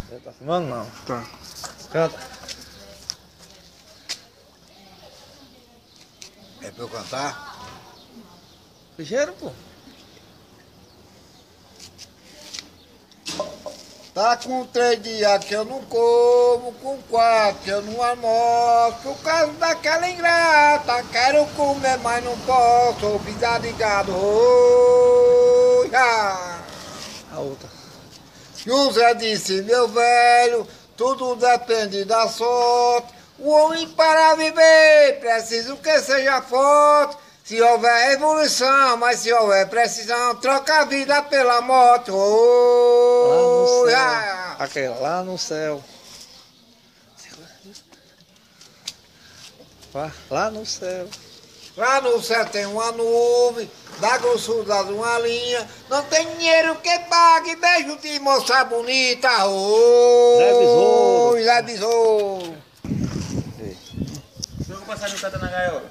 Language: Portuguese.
Você tá filmando? Não. Tá. Canta. É pra eu cantar? Ligeiro, pô. Tá com 3 dias que eu não como, com 4 que eu não almoço. Por causa daquela ingrata, quero comer, mas não posso. Pisar de gado, oi, ah. A outra. José disse, meu velho, tudo depende da sorte. O homem para viver, preciso que seja forte. Se houver evolução, mas se houver precisão, troca a vida pela morte. Lá no Oh, céu. ah. Aquela, lá no céu. Lá no céu. Lá no céu tem uma nuvem, da grossura de uma linha. Não tem dinheiro que pague, beijo de moça bonita. Zé Oh, Besouro. Zé Besouro. Nunca passaram no canta na gaiola?